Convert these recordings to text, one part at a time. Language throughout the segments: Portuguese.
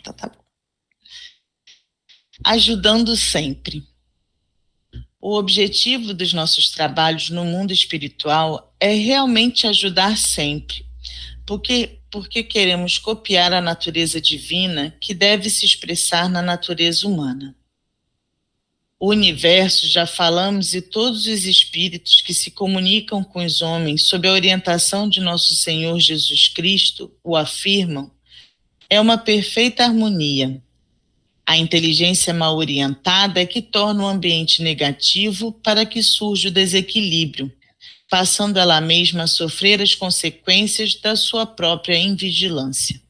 então tá bom. Ajudando sempre. O objetivo dos nossos trabalhos no mundo espiritual é realmente ajudar sempre, porque queremos copiar a natureza divina que deve se expressar na natureza humana. O universo, já falamos, e todos os espíritos que se comunicam com os homens sob a orientação de nosso Senhor Jesus Cristo o afirmam, é uma perfeita harmonia. A inteligência mal orientada é que torna o ambiente negativo para que surja o desequilíbrio, passando ela mesma a sofrer as consequências da sua própria invigilância.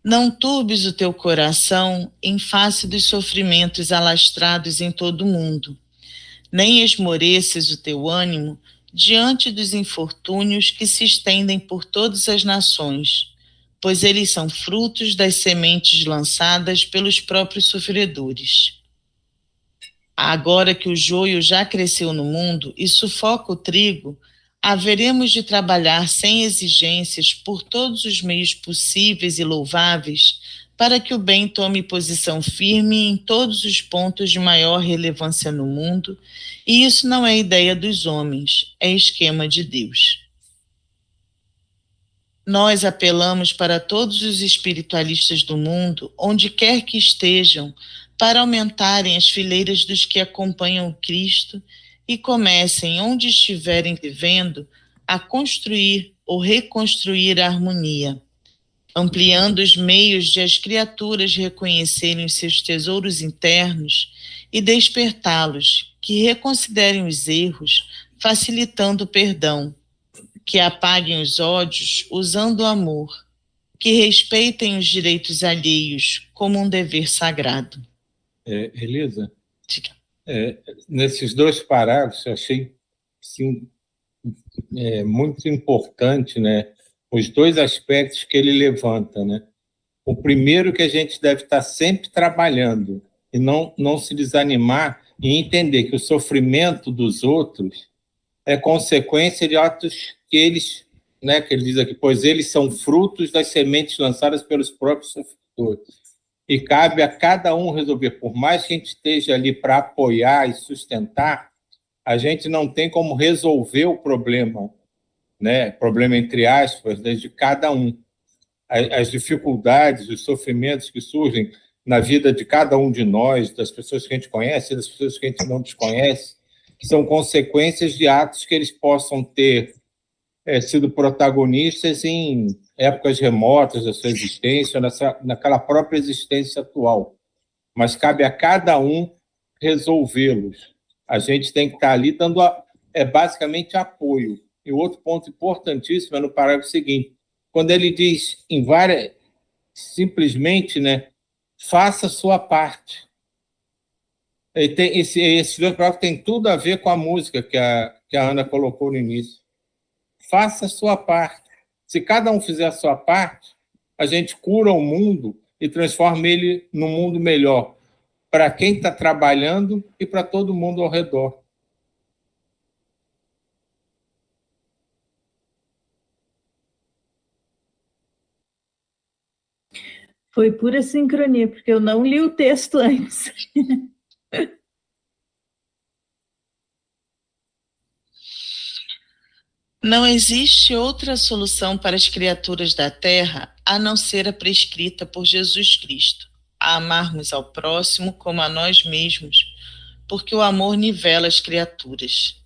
Não turbes o teu coração em face dos sofrimentos alastrados em todo o mundo, nem esmoreças o teu ânimo diante dos infortúnios que se estendem por todas as nações, pois eles são frutos das sementes lançadas pelos próprios sofredores. Agora que o joio já cresceu no mundo e sufoca o trigo, haveremos de trabalhar sem exigências por todos os meios possíveis e louváveis para que o bem tome posição firme em todos os pontos de maior relevância no mundo, e isso não é ideia dos homens, é esquema de Deus. Nós apelamos para todos os espiritualistas do mundo, onde quer que estejam, para aumentarem as fileiras dos que acompanham o Cristo e comecem, onde estiverem vivendo, a construir ou reconstruir a harmonia, ampliando os meios de as criaturas reconhecerem os seus tesouros internos e despertá-los, que reconsiderem os erros, facilitando o perdão, que apaguem os ódios usando o amor, que respeitem os direitos alheios como um dever sagrado. Elisa, nesses dois parágrafos eu achei sim, muito importante, né, os dois aspectos que ele levanta, né? O primeiro, que a gente deve estar sempre trabalhando e não se desanimar e entender que o sofrimento dos outros é consequência de atos que eles, né, que ele diz aqui, pois eles são frutos das sementes lançadas pelos próprios sofredores. E cabe a cada um resolver. Por mais que a gente esteja ali para apoiar e sustentar, a gente não tem como resolver o problema, né? Problema entre aspas, de cada um. As dificuldades, os sofrimentos que surgem na vida de cada um de nós, das pessoas que a gente conhece, das pessoas que a gente não desconhece, são consequências de atos que eles possam ter sido protagonistas em épocas remotas da sua existência, naquela própria existência atual. Mas cabe a cada um resolvê-los. A gente tem que estar ali dando basicamente apoio. E o outro ponto importantíssimo é no parágrafo seguinte, quando ele diz simplesmente, né, faça a sua parte. Esse dois parágrafos tem tudo a ver com a música que a Ana colocou no início. Faça a sua parte. Se cada um fizer a sua parte, a gente cura o mundo e transforma ele num mundo melhor para quem está trabalhando e para todo mundo ao redor. Foi pura sincronia, porque eu não li o texto antes. Não existe outra solução para as criaturas da Terra a não ser a prescrita por Jesus Cristo, a amarmos ao próximo como a nós mesmos, porque o amor nivela as criaturas.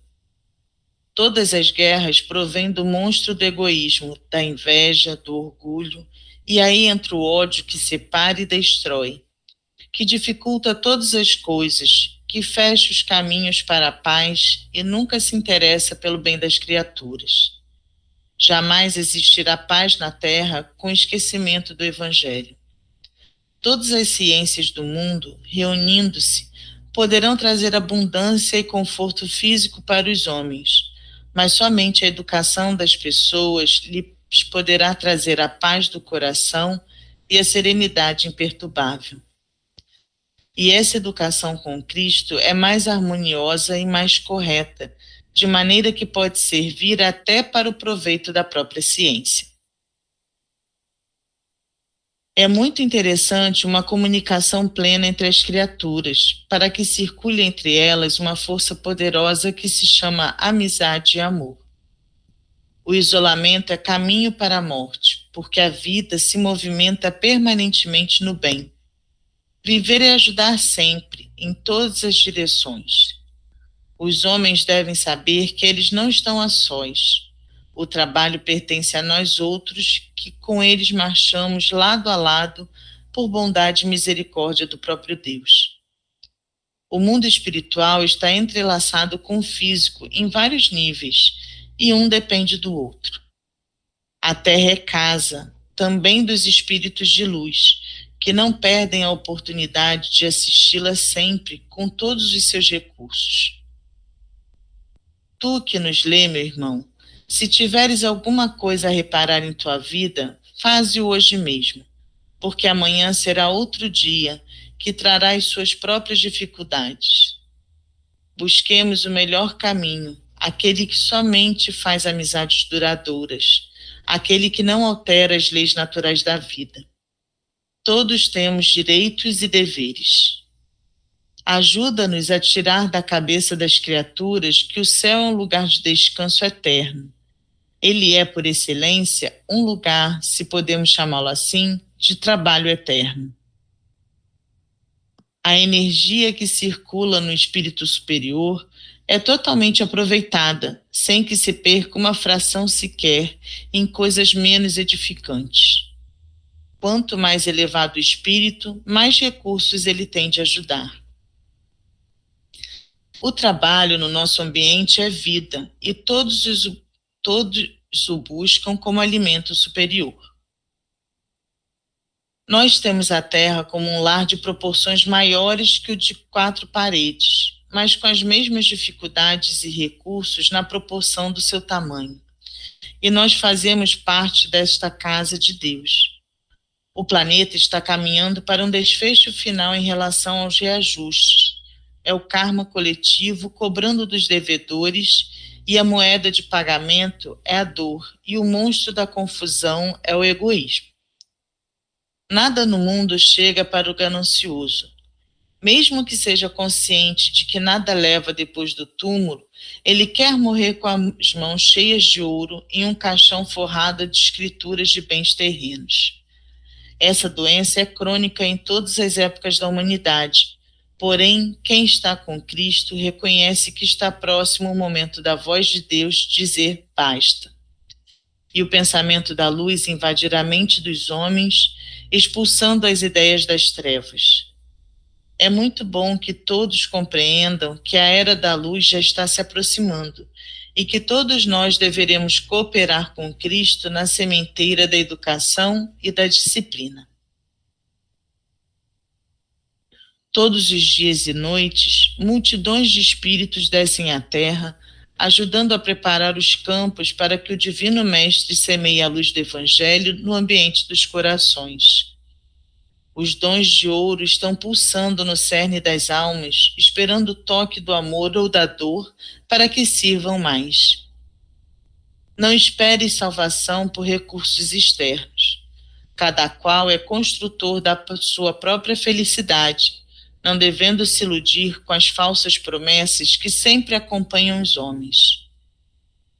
Todas as guerras provêm do monstro do egoísmo, da inveja, do orgulho, e aí entra o ódio que separa e destrói, que dificulta todas as coisas, que fecha os caminhos para a paz e nunca se interessa pelo bem das criaturas. Jamais existirá paz na Terra com esquecimento do Evangelho. Todas as ciências do mundo, reunindo-se, poderão trazer abundância e conforto físico para os homens, mas somente a educação das pessoas lhes poderá trazer a paz do coração e a serenidade imperturbável. E essa educação com Cristo é mais harmoniosa e mais correta, de maneira que pode servir até para o proveito da própria ciência. É muito interessante uma comunicação plena entre as criaturas, para que circule entre elas uma força poderosa que se chama amizade e amor. O isolamento é caminho para a morte, porque a vida se movimenta permanentemente no bem. Viver é ajudar sempre, em todas as direções. Os homens devem saber que eles não estão a sós. O trabalho pertence a nós outros, que com eles marchamos lado a lado por bondade e misericórdia do próprio Deus. O mundo espiritual está entrelaçado com o físico em vários níveis, e um depende do outro. A Terra é casa, também dos espíritos de luz, que não perdem a oportunidade de assisti-la sempre com todos os seus recursos. Tu que nos lê, meu irmão, se tiveres alguma coisa a reparar em tua vida, faze-o hoje mesmo, porque amanhã será outro dia que trará as suas próprias dificuldades. Busquemos o melhor caminho, aquele que somente faz amizades duradouras, aquele que não altera as leis naturais da vida. Todos temos direitos e deveres. Ajuda-nos a tirar da cabeça das criaturas que o céu é um lugar de descanso eterno. Ele é, por excelência, um lugar, se podemos chamá-lo assim, de trabalho eterno. A energia que circula no espírito superior é totalmente aproveitada, sem que se perca uma fração sequer em coisas menos edificantes. Quanto mais elevado o espírito, mais recursos ele tem de ajudar. O trabalho no nosso ambiente é vida, e todos o buscam como alimento superior. Nós temos a Terra como um lar de proporções maiores que o de 4 paredes, mas com as mesmas dificuldades e recursos na proporção do seu tamanho. E nós fazemos parte desta casa de Deus. O planeta está caminhando para um desfecho final em relação aos reajustes. É o karma coletivo cobrando dos devedores, e a moeda de pagamento é a dor, e o monstro da confusão é o egoísmo. Nada no mundo chega para o ganancioso. Mesmo que seja consciente de que nada leva depois do túmulo, ele quer morrer com as mãos cheias de ouro em um caixão forrado de escrituras de bens terrenos. Essa doença é crônica em todas as épocas da humanidade. Porém, quem está com Cristo reconhece que está próximo o momento da voz de Deus dizer basta. E o pensamento da luz invadirá a mente dos homens, expulsando as ideias das trevas. É muito bom que todos compreendam que a era da luz já está se aproximando e que todos nós deveremos cooperar com Cristo na sementeira da educação e da disciplina. Todos os dias e noites, multidões de espíritos descem à terra, ajudando a preparar os campos para que o Divino Mestre semeie a luz do Evangelho no ambiente dos corações. Os dons de ouro estão pulsando no cerne das almas, esperando o toque do amor ou da dor para que sirvam mais. Não espere salvação por recursos externos. Cada qual é construtor da sua própria felicidade, não devendo se iludir com as falsas promessas que sempre acompanham os homens.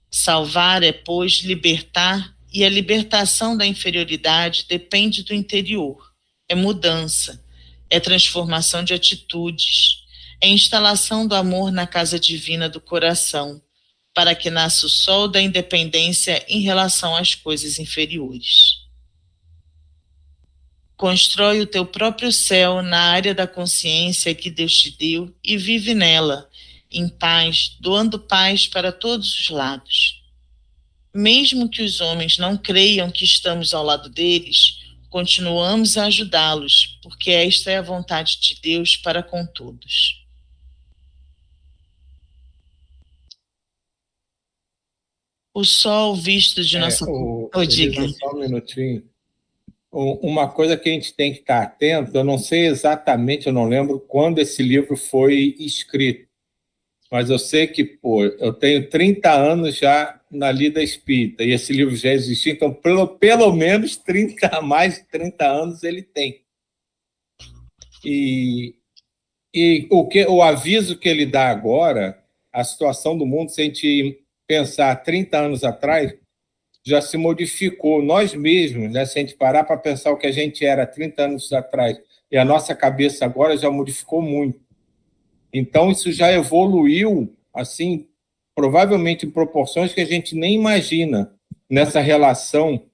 Salvar é, pois, libertar, e a libertação da inferioridade depende do interior. É mudança, é transformação de atitudes, é instalação do amor na casa divina do coração, para que nasça o sol da independência em relação às coisas inferiores. Constrói o teu próprio céu na área da consciência que Deus te deu e vive nela, em paz, doando paz para todos os lados. Mesmo que os homens não creiam que estamos ao lado deles, continuamos a ajudá-los, porque esta é a vontade de Deus para com todos. O sol visto de nossa... Diga. Só um minutinho. Uma coisa que a gente tem que estar atento, eu não sei exatamente, eu não lembro quando esse livro foi escrito, mas eu sei que, eu tenho 30 anos já na Lida Espírita, e esse livro já existia, então pelo menos 30, mais de 30 anos ele tem. E o aviso que ele dá agora, a situação do mundo, se a gente pensar 30 anos atrás, já se modificou. Nós mesmos, né, se a gente parar para pensar o que a gente era 30 anos atrás, e a nossa cabeça agora já modificou muito. Então, isso já evoluiu, assim, provavelmente em proporções que a gente nem imagina nessa relação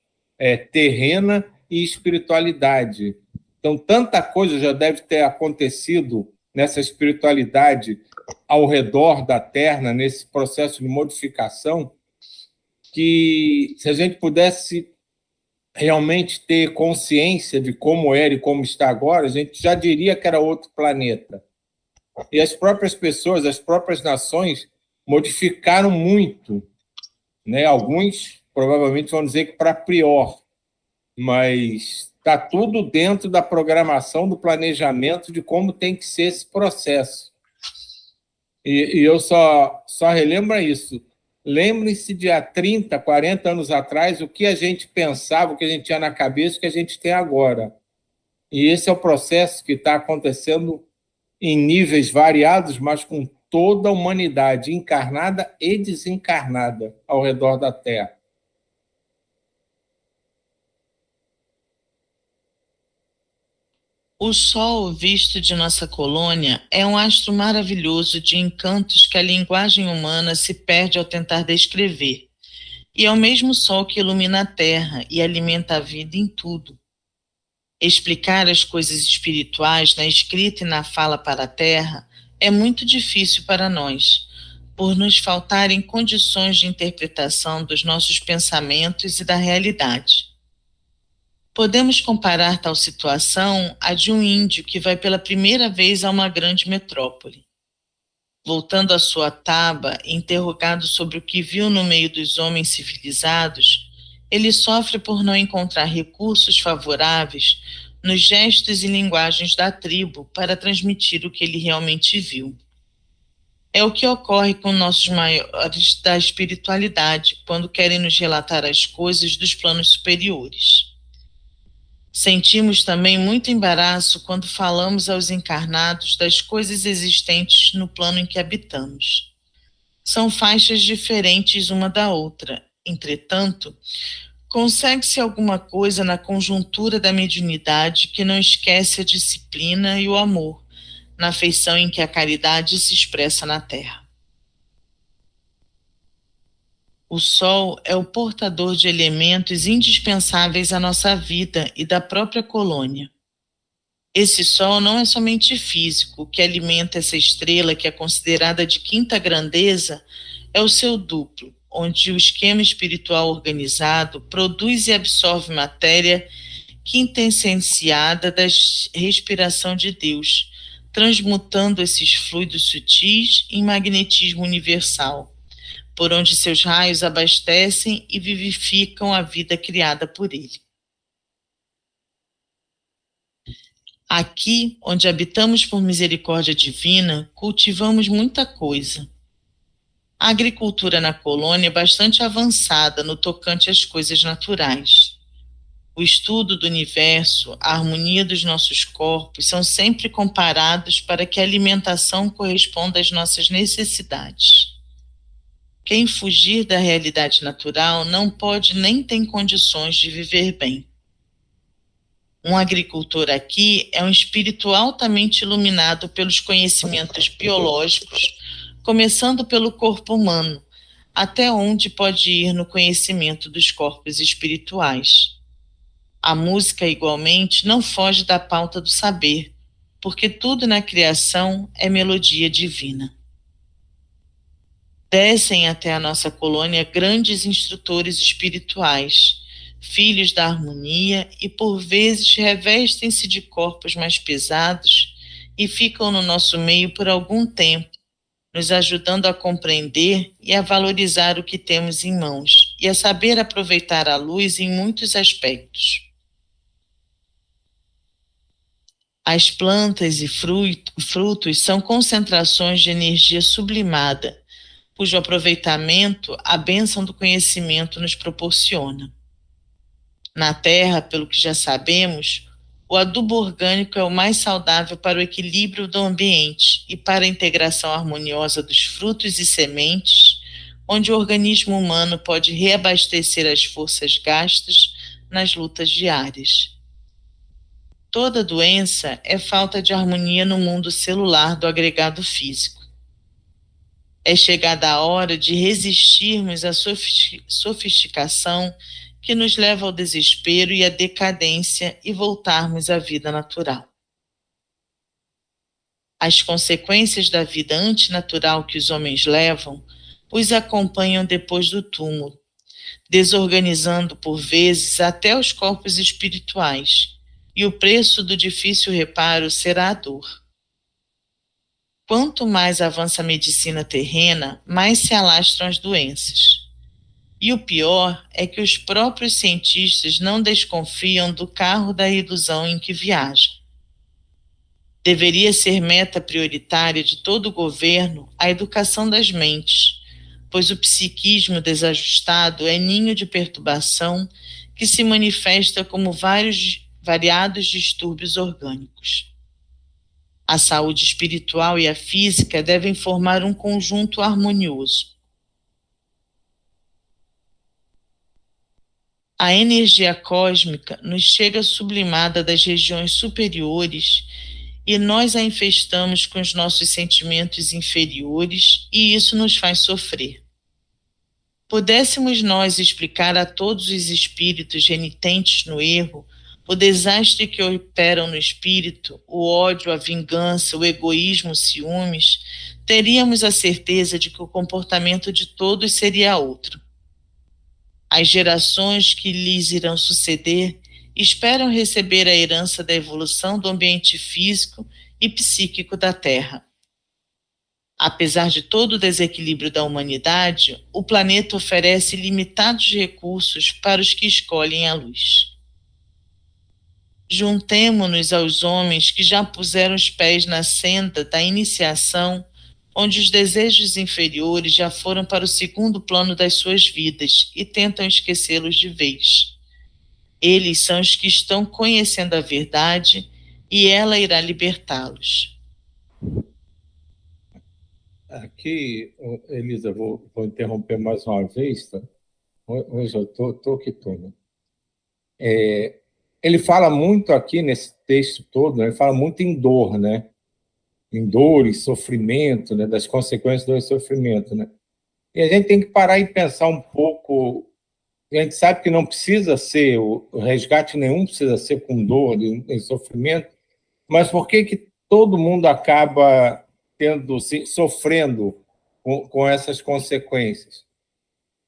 terrena e espiritualidade. Então, tanta coisa já deve ter acontecido nessa espiritualidade ao redor da Terra, nesse processo de modificação, que se a gente pudesse realmente ter consciência de como era e como está agora, a gente já diria que era outro planeta. E as próprias pessoas, as próprias nações modificaram muito, né? Alguns provavelmente vão dizer que para pior, mas está tudo dentro da programação, do planejamento de como tem que ser esse processo. E eu só relembro isso. Lembrem-se de há 30, 40 anos atrás, o que a gente pensava, o que a gente tinha na cabeça, o que a gente tem agora. E esse é o processo que está acontecendo em níveis variados, mas com toda a humanidade, encarnada e desencarnada, ao redor da Terra. O Sol, visto de nossa colônia, é um astro maravilhoso de encantos que a linguagem humana se perde ao tentar descrever. E é o mesmo Sol que ilumina a Terra e alimenta a vida em tudo. Explicar as coisas espirituais na escrita e na fala para a Terra é muito difícil para nós, por nos faltarem condições de interpretação dos nossos pensamentos e da realidade. Podemos comparar tal situação à de um índio que vai pela primeira vez a uma grande metrópole. Voltando à sua taba, interrogado sobre o que viu no meio dos homens civilizados, ele sofre por não encontrar recursos favoráveis nos gestos e linguagens da tribo para transmitir o que ele realmente viu. É o que ocorre com nossos maiores da espiritualidade, quando querem nos relatar as coisas dos planos superiores. Sentimos também muito embaraço quando falamos aos encarnados das coisas existentes no plano em que habitamos. São faixas diferentes uma da outra. Entretanto, consegue-se alguma coisa na conjuntura da mediunidade que não esquece a disciplina e o amor, na afeição em que a caridade se expressa na Terra. O Sol é o portador de elementos indispensáveis à nossa vida e da própria colônia. Esse Sol não é somente físico, o que alimenta essa estrela que é considerada de quinta grandeza, é o seu duplo, onde o esquema espiritual organizado produz e absorve matéria quintessenciada da respiração de Deus, transmutando esses fluidos sutis em magnetismo universal, por onde seus raios abastecem e vivificam a vida criada por ele. Aqui, onde habitamos por misericórdia divina, cultivamos muita coisa. A agricultura na colônia é bastante avançada no tocante às coisas naturais. O estudo do universo, a harmonia dos nossos corpos são sempre comparados para que a alimentação corresponda às nossas necessidades. Quem fugir da realidade natural não pode nem tem condições de viver bem. Um agricultor aqui é um espírito altamente iluminado pelos conhecimentos biológicos, começando pelo corpo humano, até onde pode ir no conhecimento dos corpos espirituais. A música, igualmente, não foge da pauta do saber, porque tudo na criação é melodia divina. Descem até a nossa colônia grandes instrutores espirituais, filhos da harmonia, e por vezes revestem-se de corpos mais pesados e ficam no nosso meio por algum tempo, nos ajudando a compreender e a valorizar o que temos em mãos e a saber aproveitar a luz em muitos aspectos. As plantas e frutos são concentrações de energia sublimada, cujo aproveitamento a bênção do conhecimento nos proporciona. Na Terra, pelo que já sabemos, o adubo orgânico é o mais saudável para o equilíbrio do ambiente e para a integração harmoniosa dos frutos e sementes, onde o organismo humano pode reabastecer as forças gastas nas lutas diárias. Toda doença é falta de harmonia no mundo celular do agregado físico. É chegada a hora de resistirmos à sofisticação que nos leva ao desespero e à decadência e voltarmos à vida natural. As consequências da vida antinatural que os homens levam os acompanham depois do túmulo, desorganizando por vezes até os corpos espirituais, e o preço do difícil reparo será a dor. Quanto mais avança a medicina terrena, mais se alastram as doenças. E o pior é que os próprios cientistas não desconfiam do carro da ilusão em que viajam. Deveria ser meta prioritária de todo o governo a educação das mentes, pois o psiquismo desajustado é ninho de perturbação que se manifesta como variados distúrbios orgânicos. A saúde espiritual e a física devem formar um conjunto harmonioso. A energia cósmica nos chega sublimada das regiões superiores e nós a infestamos com os nossos sentimentos inferiores e isso nos faz sofrer. Pudéssemos nós explicar a todos os espíritos renitentes no erro o desastre que operam no espírito, o ódio, a vingança, o egoísmo, os ciúmes, teríamos a certeza de que o comportamento de todos seria outro. As gerações que lhes irão suceder esperam receber a herança da evolução do ambiente físico e psíquico da Terra. Apesar de todo o desequilíbrio da humanidade, o planeta oferece limitados recursos para os que escolhem a luz. Juntemo-nos aos homens que já puseram os pés na senda da iniciação, onde os desejos inferiores já foram para o segundo plano das suas vidas e tentam esquecê-los de vez. Eles são os que estão conhecendo a verdade e ela irá libertá-los. Aqui, Elisa, vou interromper mais uma vez, tá? Hoje eu estou que estou, né? Ele fala muito aqui nesse texto todo, né? Ele fala muito em dor, né? Em dor e sofrimento, né? Das consequências do sofrimento, né? E a gente tem que parar e pensar um pouco. A gente sabe que não precisa ser, o resgate nenhum precisa ser com dor e sofrimento, mas por que todo mundo acaba sofrendo com essas consequências?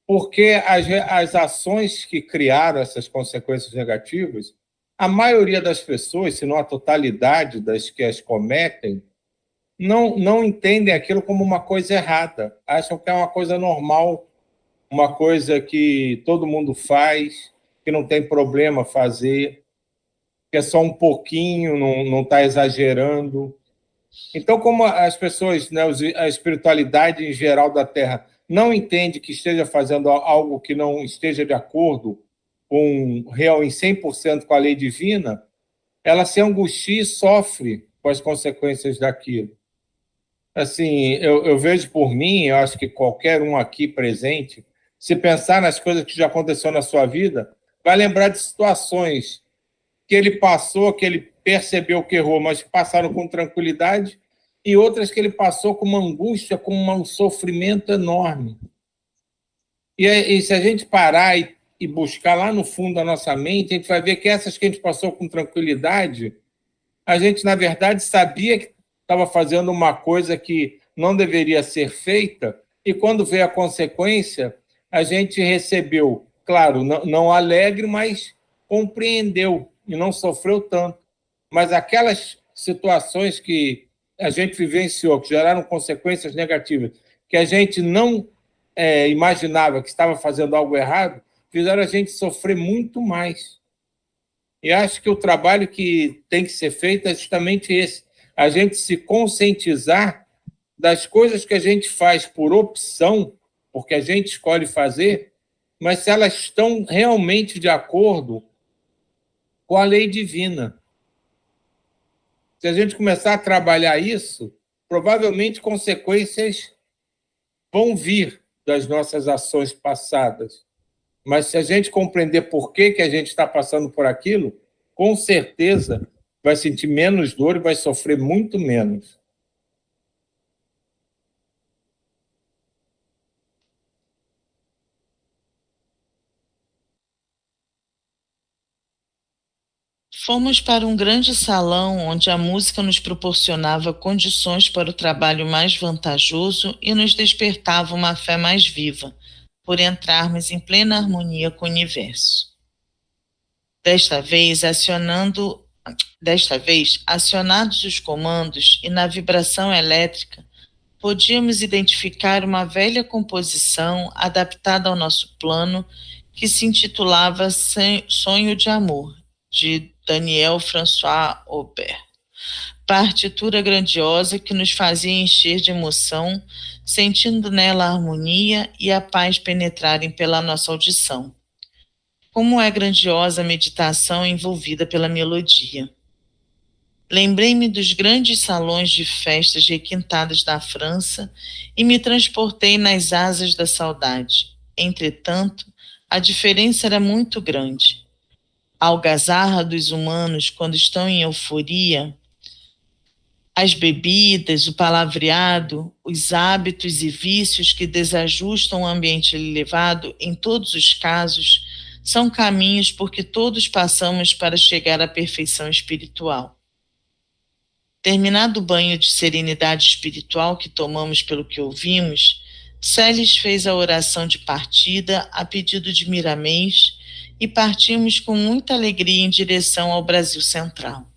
Porque as ações que criaram essas consequências negativas, a maioria das pessoas, se não a totalidade das que as cometem, não entendem aquilo como uma coisa errada, acham que é uma coisa normal, uma coisa que todo mundo faz, que não tem problema fazer, que é só um pouquinho, não está exagerando. Então, como as pessoas, né, a espiritualidade em geral da Terra não entende que esteja fazendo algo que não esteja de acordo com real em 100% com a lei divina, ela se angustia e sofre com as consequências daquilo. Assim, eu vejo por mim, eu acho que qualquer um aqui presente, se pensar nas coisas que já aconteceu na sua vida, vai lembrar de situações que ele passou, que ele percebeu que errou, mas passaram com tranquilidade, e outras que ele passou com uma angústia, com um sofrimento enorme. E se a gente parar e buscar lá no fundo da nossa mente, a gente vai ver que essas que a gente passou com tranquilidade, a gente, na verdade, sabia que estava fazendo uma coisa que não deveria ser feita, e quando veio a consequência, a gente recebeu, claro, não alegre, mas compreendeu e não sofreu tanto. Mas aquelas situações que a gente vivenciou, que geraram consequências negativas, que a gente não imaginava que estava fazendo algo errado, fizeram a gente sofrer muito mais. E acho que o trabalho que tem que ser feito é justamente esse, a gente se conscientizar das coisas que a gente faz por opção, porque a gente escolhe fazer, mas se elas estão realmente de acordo com a lei divina. Se a gente começar a trabalhar isso, provavelmente consequências vão vir das nossas ações passadas. Mas se a gente compreender por que a gente está passando por aquilo, com certeza vai sentir menos dor e vai sofrer muito menos. Fomos para um grande salão onde a música nos proporcionava condições para o trabalho mais vantajoso e nos despertava uma fé mais viva, por entrarmos em plena harmonia com o universo. Desta vez, acionados os comandos e na vibração elétrica, podíamos identificar uma velha composição adaptada ao nosso plano que se intitulava Sonho de Amor, de Daniel François Aubert. Partitura grandiosa que nos fazia encher de emoção, sentindo nela a harmonia e a paz penetrarem pela nossa audição. Como é grandiosa a meditação envolvida pela melodia. Lembrei-me dos grandes salões de festas requintadas da França e me transportei nas asas da saudade. Entretanto, a diferença era muito grande. A algazarra dos humanos, quando estão em euforia, as bebidas, o palavreado, os hábitos e vícios que desajustam o ambiente elevado, em todos os casos, são caminhos por que todos passamos para chegar à perfeição espiritual. Terminado o banho de serenidade espiritual que tomamos pelo que ouvimos, Celes fez a oração de partida a pedido de Miramês e partimos com muita alegria em direção ao Brasil Central.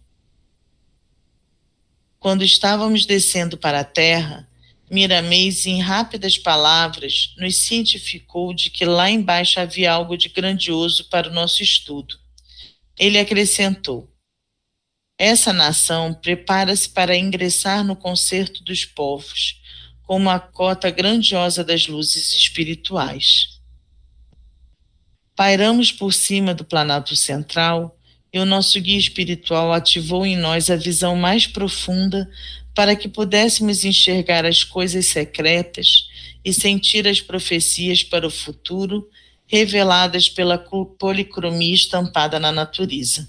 Quando estávamos descendo para a terra, Miramês, em rápidas palavras, nos cientificou de que lá embaixo havia algo de grandioso para o nosso estudo. Ele acrescentou: essa nação prepara-se para ingressar no concerto dos povos, com uma cota grandiosa das luzes espirituais. Pairamos por cima do Planalto Central e o nosso guia espiritual ativou em nós a visão mais profunda para que pudéssemos enxergar as coisas secretas e sentir as profecias para o futuro reveladas pela policromia estampada na natureza.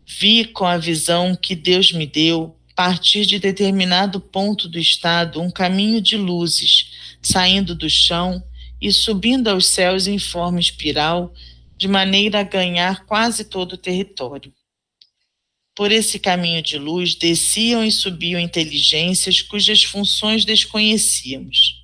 Vi com a visão que Deus me deu, partir de determinado ponto do estado, um caminho de luzes, saindo do chão e subindo aos céus em forma espiral, de maneira a ganhar quase todo o território. Por esse caminho de luz desciam e subiam inteligências cujas funções desconhecíamos.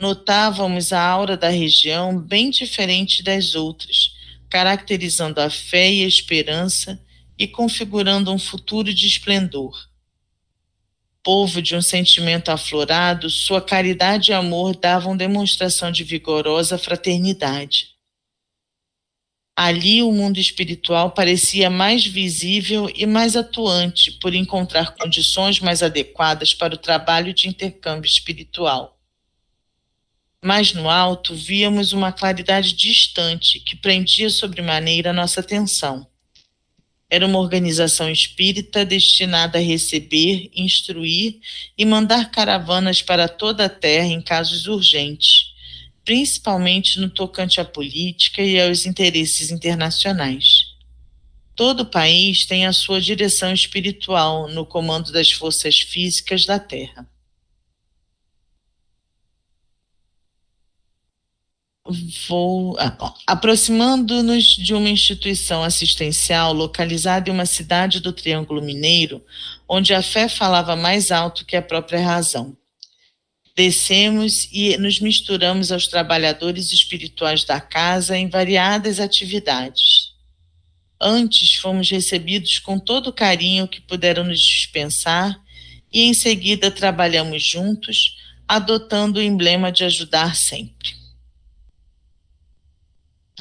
Notávamos a aura da região bem diferente das outras, caracterizando a fé e a esperança e configurando um futuro de esplendor. Povo de um sentimento aflorado, sua caridade e amor davam demonstração de vigorosa fraternidade. Ali o mundo espiritual parecia mais visível e mais atuante por encontrar condições mais adequadas para o trabalho de intercâmbio espiritual. Mais no alto, víamos uma claridade distante que prendia sobremaneira nossa atenção. Era uma organização espírita destinada a receber, instruir e mandar caravanas para toda a terra em casos urgentes, principalmente no tocante à política e aos interesses internacionais. Todo o país tem a sua direção espiritual no comando das forças físicas da terra. Aproximando-nos de uma instituição assistencial localizada em uma cidade do Triângulo Mineiro, onde a fé falava mais alto que a própria razão. Descemos e nos misturamos aos trabalhadores espirituais da casa em variadas atividades. Antes fomos recebidos com todo o carinho que puderam nos dispensar e em seguida trabalhamos juntos, adotando o emblema de ajudar sempre.